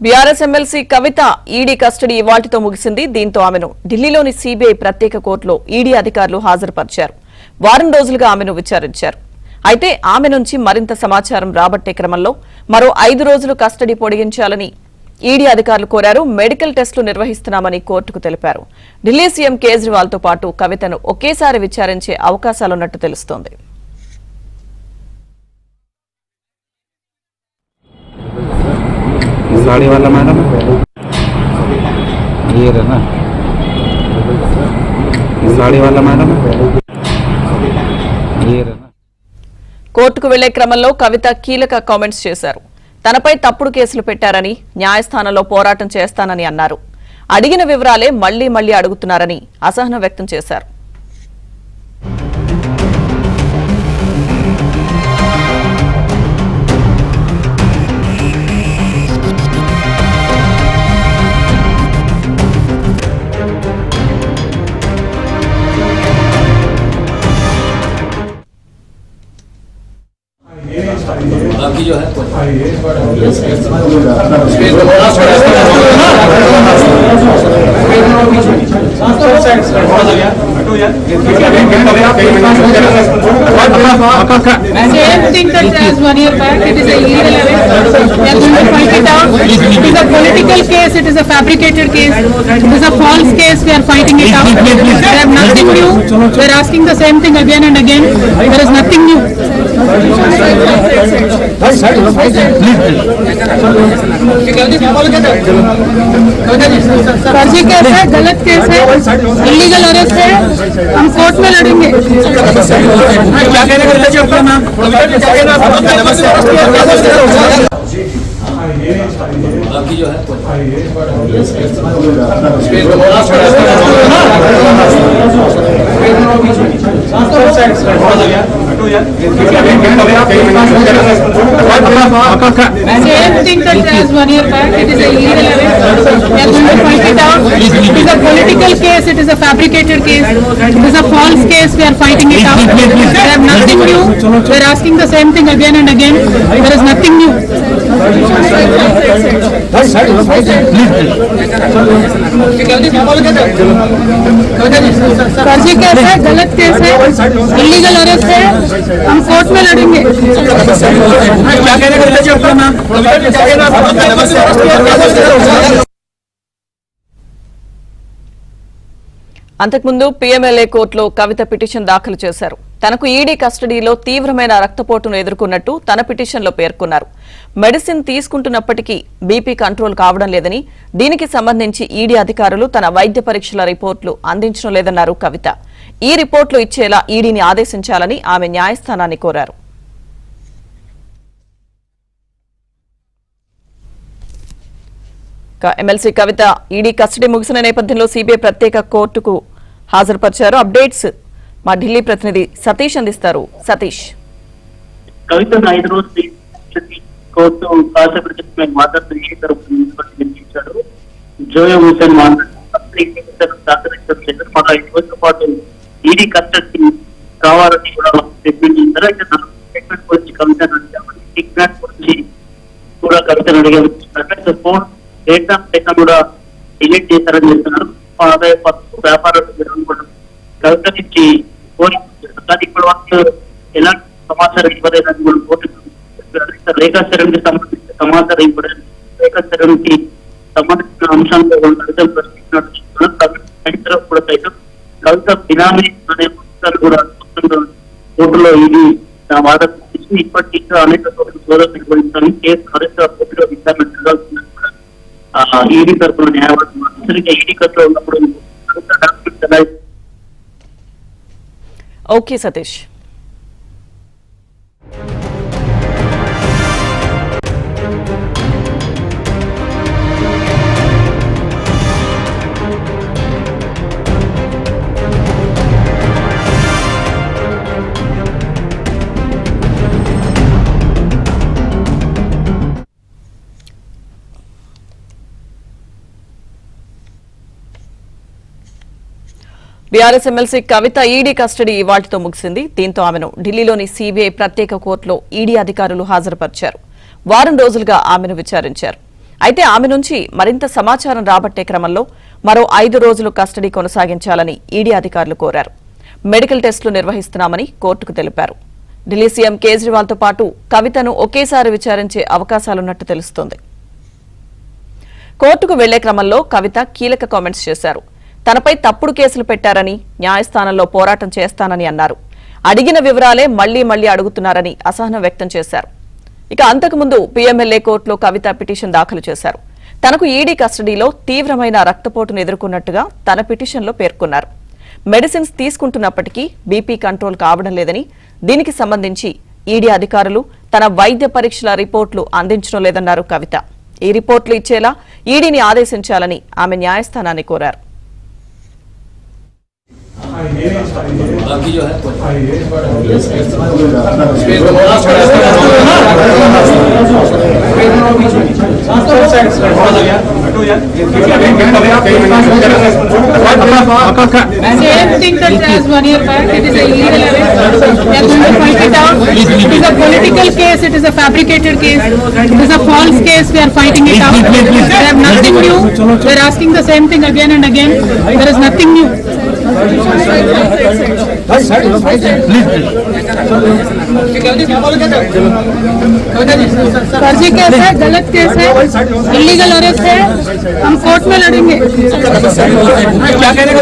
BRS MLC కవిత ED custody ఇవాల్టితో ముగిసింది. దీంతో ఆమెను ఢిల్లీలోని సీబీఐ ప్రత్యేక కోర్టులో ఈడీ అధికారులు హాజరుపరిచారు. వారం రోజులుగా ఆమెను విచారించారు. అయితే ఆమె నుంచి మరింత సమాచారం రాబట్టే క్రమంలో మరో 5 రోజులు కస్టడీ పొడిగించాలని ఈడీ అధికారులు కోరారు. మెడికల్ టెస్టులు నిర్వహిస్తున్నామని కోర్టుకు తెలిపారు. ఢిల్లీ సీఎం కేజ్రీవాల్ తో పాటు కవితను ఒకేసారి విచారించే అవకాశాలున్నట్టు తెలుస్తోంది. साड़ी वाला मैडम ये रहा ना साड़ी वाला मैडम ये रहा ना కోర్టుకు వెళ్లే క్రమంలో కవిత కీలక కామెంట్స్ చేశారు. తనపై తప్పుడు కేసులు పెట్టారని, న్యాయస్థానంలో పోరాటం చేస్తానని అన్నారు. అడిగిన వివరాలే మళ్లీ మళ్లీ అడుగుతున్నారని అసహనం వ్యక్తం చేశారు. बाकी जो है Same thing that as 1 year back, it is a illegal arrest. We are going to fight it out. It is a political case, it is a fabricated case, it is a false case, we are fighting it out. They have nothing new. They are asking the same thing again and again. There is nothing new. फर्जी case है, गलत case है, illegal arrest है, हम court में लड़ेंगे. क्या कहने का चाहिए आपका नाम? बाकी जो है Same thing that as 1 year back, it is a illegal arrest. We are going to fight it out. It is a political case, it is a fabricated case, it is a false case, we are fighting it out. They have nothing new. They are asking the same thing again and again. There is nothing new. फर्जी case है, गलत case है, illegal arrest है, हम court में लड़ेंगे. क्या कहने का चाहिए आपका नाम? అంతకుముందు పీఎంఎల్ఏ కోర్టులో కవిత పిటిషన్ దాఖలు చేశారు. తనకు ఈడీ కస్టడీలో తీవ్రమైన రక్తపోటును ఎదుర్కొన్నట్టు తన పిటిషన్లో పేర్కొన్నారు. మెడిసిన్ తీసుకుంటున్నప్పటికీ బీపీ కంట్రోల్ కావడం లేదని, దీనికి సంబంధించి ఈడీ అధికారులు తన వైద్య పరీక్షల రిపోర్టులు అందించడం లేదన్నారు కవిత. ఈ రిపోర్టులు ఇచ్చేలా ఈడీని ఆదేశించాలని ఆమె న్యాయస్థానాన్ని కోరారు. ఎమ్మెల్సీ కవిత ఈడీ కస్టడీ ముగిసిన నేపథ్యంలో సీబీఐ ప్రత్యేక కోర్టుకు హాజరుపరిచారు. అప్డేట్స్ మా ఢిల్లీ ప్రతినిధి సతీష్ అందిస్తారు. సతీష్, కవిత 5 రోజులు కోర్టు కాసేపటి మాట్లాడుతూ ఈ తరఫు జోయో హుసేన్ మాట్లాడుతూ సహకరించలేదు. మన 5 రోజుల పాటు ఈడీ కస్టడీ కావాలని కూడా స్టేట్మెంట్ చేశారు. అయితే స్టేట్మెంట్ గురించి కవితను అడిగామని, కిడ్నాప్ గురించి కూడా కవితను అడిగారు. ఫోన్ డేటా కూడా డిలీట్ చేశారని చెప్తున్నారు. ఆదాయ పత్రం వ్యాపారం కూడా కవిత నుంచి ఫోన్ కానీ ఇప్పటి వరకు ఎలాంటి సమాచారం ఇవ్వలేదని కూడా కోర్టు రేఖాచరణకి సంబంధించిన సమాచారం ఇవ్వలేదు. రేఖాచరణకి సంబంధించిన అంశాలతో కవితలు ప్రశ్నించినట్టు కూడా సైతం కవిత బినామీ అనే పుస్తకాలు కూడా కోర్టులో ఇది వాదన ఇప్పటికీ అనేక సోదరులు నిర్వహించాలని కేసు మరింత కోర్టులో విచారణ జరగాల్సిందని కూడా ఈడీ తరఫున న్యాయవాదులు ఈడీ కట్టులో ఉన్నప్పుడు ఓకే సతీష్. బీఆర్ఎస్ ఎమ్మెల్సీ కవిత ఈడీ కస్టడీ ఇవాల్టితో ముగిసింది. దీంతో ఆమెను ఢిల్లీలోని సీబీఐ ప్రత్యేక కోర్టులో ఈడీ అధికారులు హాజరుపరిచారు. వారం రోజులుగా ఆమెను విచారించారు. అయితే ఆమె నుంచి మరింత సమాచారం రాబట్టే క్రమంలో మరో 5 రోజులు కస్టడీ కొనసాగించాలని ఈడీ అధికారులు కోరారు. మెడికల్ టెస్టులు నిర్వహిస్తున్నామని కోర్టుకు తెలిపారు. ఢిల్లీ సీఎం కేజ్రీవాల్తో పాటు కవితను ఒకేసారి విచారించే అవకాశాలున్నట్టు తెలుస్తోంది. కోర్టుకు వెళ్లే క్రమంలో కవిత కీలక కామెంట్స్ చేశారు. తనపై తప్పుడు కేసులు పెట్టారని, న్యాయస్థానంలో పోరాటం చేస్తానని అన్నారు. అడిగిన వివరాలే మళ్లీ అడుగుతున్నారని అసహనం వ్యక్తం చేశారు. ఇక అంతకుముందు పీఎంఎల్ఏ కోర్టులో కవిత పిటిషన్ దాఖలు చేశారు. తనకు ఈడీ కస్టడీలో తీవ్రమైన రక్తపోటును ఎదుర్కొన్నట్టుగా తన పిటిషన్లో పేర్కొన్నారు. మెడిసిన్స్ తీసుకుంటున్నప్పటికీ బీపీ కంట్రోల్ కావడం లేదని, దీనికి సంబంధించి ఈడీ అధికారులు తన వైద్య పరీక్షల రిపోర్టులు అందించడం లేదన్నారు కవిత. ఈ రిపోర్టులు ఇచ్చేలా ఈడీని ఆదేశించాలని ఆమె న్యాయస్థానాన్ని కోరారు. बाकी जो है Same thing that as 1 year back, it is a illegal arrest. We are going to find it out. It is a political case, it is a fabricated case, it is a false case, we are fighting it out. They have nothing new, they are asking the same thing again and again, there is nothing new. फर्जी case है, गलत case है, illegal arrest है, हम court में लड़ेंगे. क्या कहने का